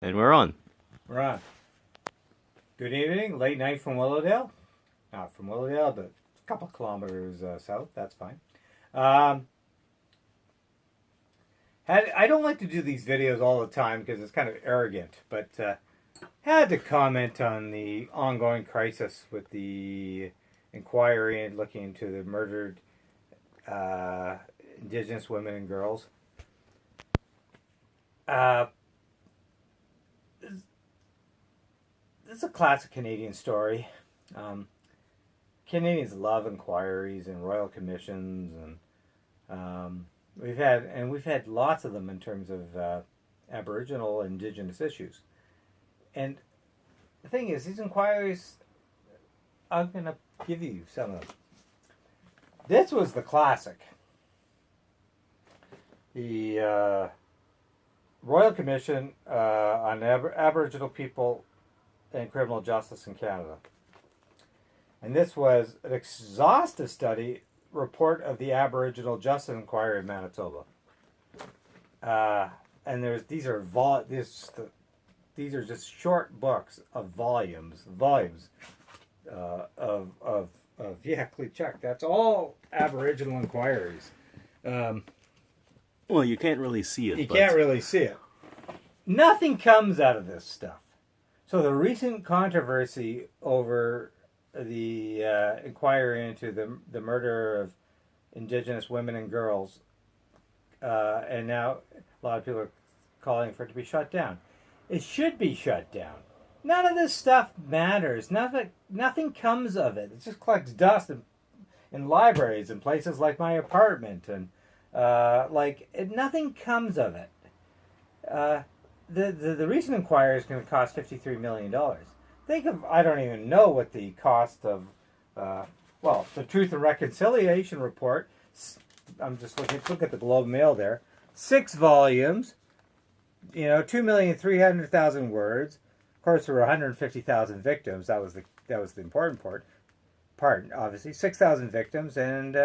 And we're on. We're on. Good evening. Late night from Willowdale. Not from Willowdale, but a couple kilometers south. That's fine. Um, I don't like to do these videos all the time because it's kind of arrogant, but had to comment on the ongoing crisis with the inquiry and looking into the murdered uh, Indigenous women and girls. Uh, this is a classic Canadian story. Um, Canadians love inquiries and royal commissions, and we've had lots of them in terms of Aboriginal Indigenous issues. And the thing is, these inquiries, I'm going to give you some of them. This was the classic. The Royal Commission on Aboriginal People and Criminal Justice in Canada. And this was an exhaustive study report of the Aboriginal Justice Inquiry of Manitoba. And these are just short books of volumes of check. That's all Aboriginal inquiries. Well, you can't really see it. You can't really see it. Nothing comes out of this stuff. So the recent controversy over the inquiry into the murder of Indigenous women and girls, and now a lot of people are calling for it to be shut down. It should be shut down. None of this stuff matters. Nothing comes of it. It just collects dust in libraries and places like my apartment, and nothing comes of it. The recent inquiry is going to cost $53 million. Think of, I don't even know what the cost of, the Truth and Reconciliation Report. I'm just look at the Globe and Mail there. 6 volumes, 2,300,000 words. Of course, there were 150,000 victims. That was the important part. Obviously, 6,000 victims, and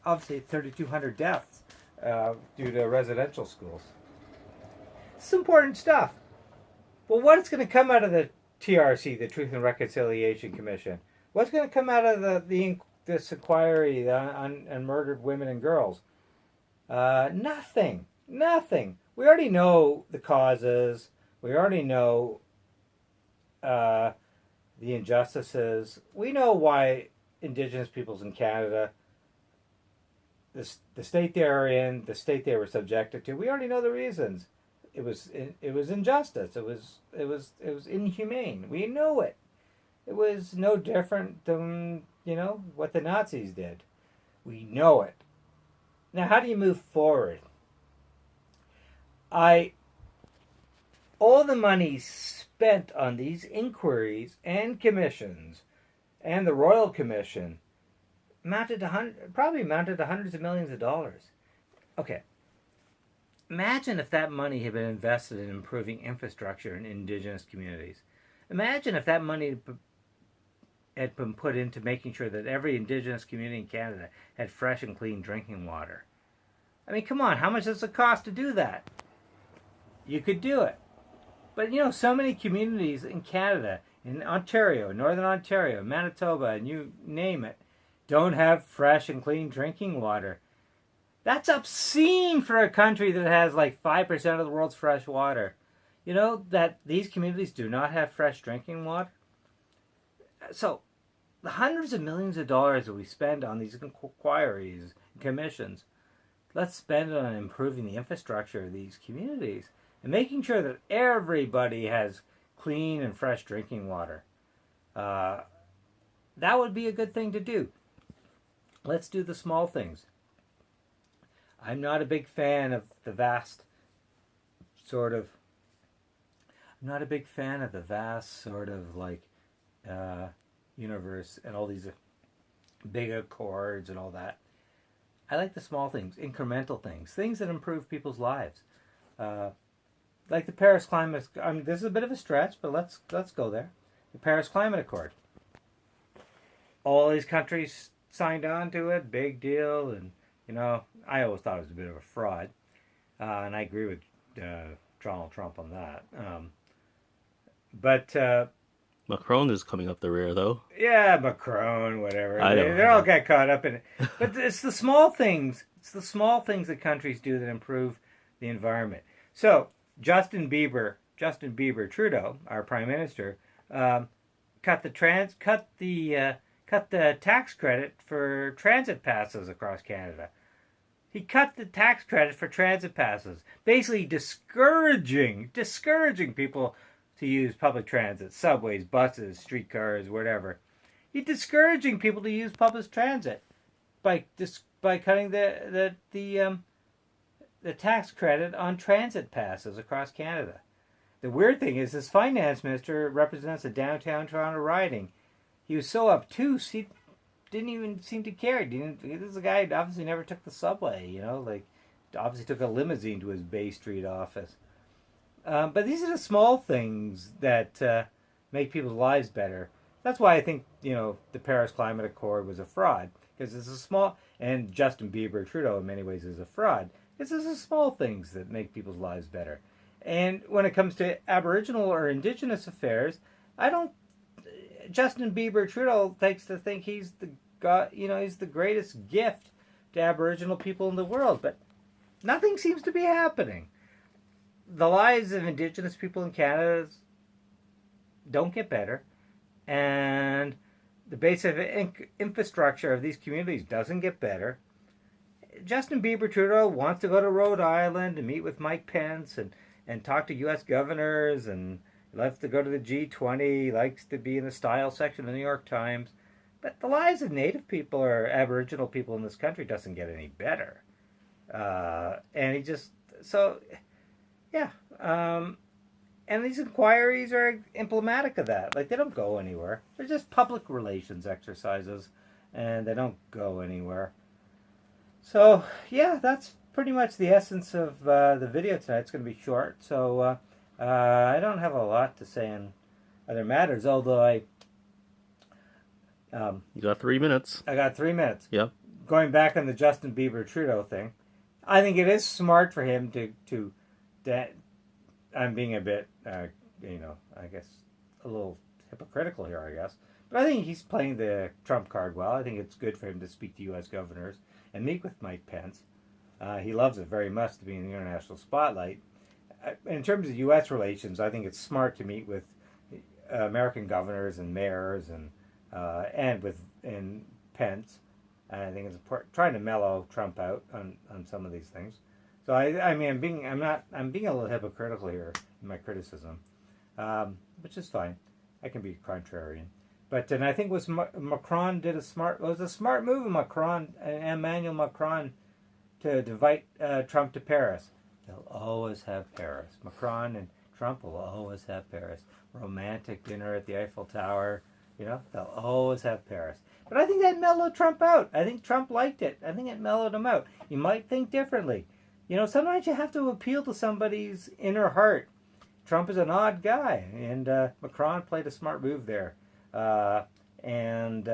obviously 3,200 deaths due to residential schools. It's important stuff. Well, what's going to come out of the TRC, the Truth and Reconciliation Commission? What's going to come out of this inquiry on murdered women and girls? Nothing. Nothing. We already know the causes. We already know the injustices. We know why Indigenous peoples in Canada, the state they're in, the state they were subjected to, we already know the reasons. It was injustice. It was inhumane. We know it. It was no different than what the Nazis did. We know it. Now, how do you move forward? All the money spent on these inquiries and commissions, and the Royal Commission, probably amounted to hundreds of millions of dollars. Okay. Imagine if that money had been invested in improving infrastructure in Indigenous communities. Imagine if that money had been put into making sure that every Indigenous community in Canada had fresh and clean drinking water. I mean, come on, how much does it cost to do that? You could do it. But so many communities in Canada, in Ontario, Northern Ontario, Manitoba, and you name it, don't have fresh and clean drinking water. That's obscene for a country that has like 5% of the world's fresh water. You know that these communities do not have fresh drinking water? So, the hundreds of millions of dollars that we spend on these inquiries and commissions, let's spend it on improving the infrastructure of these communities and making sure that everybody has clean and fresh drinking water. That would be a good thing to do. Let's do the small things. I'm not a big fan of the vast universe and all these big accords and all that. I like the small things, incremental things that improve people's lives. Like the Paris Climate. I mean, this is a bit of a stretch, but let's go there. The Paris Climate Accord. All these countries signed on to it. Big deal, and I always thought it was a bit of a fraud, and I agree with Donald Trump on that. But Macron is coming up the rear, though. yeah, Macron, whatever. I know, They I all know. get caught up in it. But it's the small things. It's the small things that countries do that improve the environment. So Justin Bieber Trudeau, our prime minister, um, cut the tax credit for transit passes across Canada. He cut the tax credit for transit passes, basically discouraging people to use public transit, subways, buses, streetcars, whatever. He's discouraging people to use public transit by cutting the tax credit on transit passes across Canada. The weird thing is, this finance minister represents a downtown Toronto riding. He was so obtuse, he didn't even seem to care. This is a guy who obviously never took the subway, like obviously took a limousine to his Bay Street office. But these are the small things that make people's lives better. That's why I think the Paris Climate Accord was a fraud, because it's a small, and Justin Bieber Trudeau in many ways is a fraud. It's the small things that make people's lives better. And when it comes to Aboriginal or Indigenous affairs, I don't. Justin Bieber Trudeau likes to think he's the god. He's the greatest gift to Aboriginal people in the world, but nothing seems to be happening. The lives of Indigenous people in Canada don't get better, and the basic infrastructure of these communities doesn't get better. Justin Bieber Trudeau wants to go to Rhode Island and meet with Mike Pence and talk to U.S. governors, and he loves to go to the G20. He likes to be in the style section of the New York Times. But the lives of Native people or Aboriginal people in this country doesn't get any better. And he just, so, yeah. And these inquiries are emblematic of that. Like, they don't go anywhere. They're just public relations exercises, and they don't go anywhere. So, yeah, that's pretty much the essence of the video tonight. It's going to be short, so I don't have a lot to say on other matters, although You got 3 minutes. I got 3 minutes. Yep. Going back on the Justin Bieber Trudeau thing, I think it is smart for him to I'm being a bit, I guess a little hypocritical here, I guess. But I think he's playing the Trump card well. I think it's good for him to speak to U.S. governors and meet with Mike Pence. He loves it very much to be in the international spotlight. In terms of U.S. relations, I think it's smart to meet with American governors and mayors and Pence. And I think it's important, trying to mellow Trump out on some of these things. So I'm being a little hypocritical here in my criticism, which is fine. I can be contrarian. But and I think Macron did it was a smart move of Emmanuel Macron, to invite Trump to Paris. They'll always have Paris. Macron and Trump will always have Paris. Romantic dinner at the Eiffel Tower. They'll always have Paris. But I think that mellowed Trump out. I think Trump liked it. I think it mellowed him out. He might think differently. Sometimes you have to appeal to somebody's inner heart. Trump is an odd guy, and Macron played a smart move there. And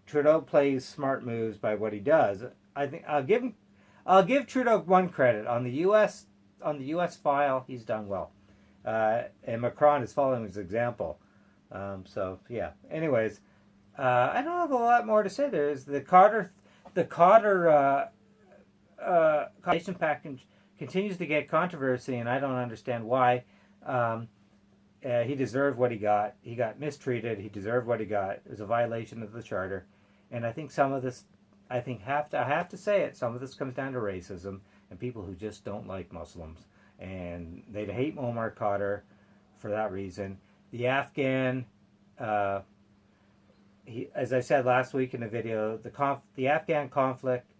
Trudeau plays smart moves by what he does. I think I'll give Trudeau one credit on the U.S. file. He's done well, and Macron is following his example. So yeah. Anyways, I don't have a lot more to say. There's the Carter compensation package continues to get controversy, and I don't understand why. He deserved what he got. He got mistreated. He deserved what he got. It was a violation of the charter, and I think some of this, I have to say it. Some of this comes down to racism and people who just don't like Muslims, and they hate Muammar Carter for that reason. The Afghan, as I said last week in the video, the Afghan conflict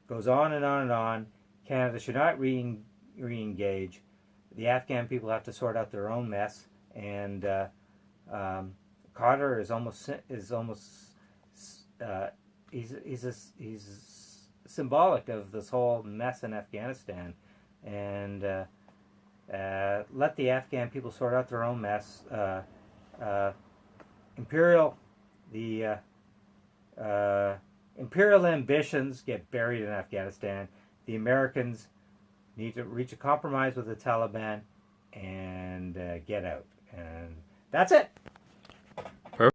goes on and on and on. Canada should not re-engage. The Afghan people have to sort out their own mess, and Carter is almost he's symbolic of this whole mess in Afghanistan, and let the Afghan people sort out their own mess. Imperial ambitions get buried in Afghanistan. The Americans need to reach a compromise with the Taliban and get out. And that's it.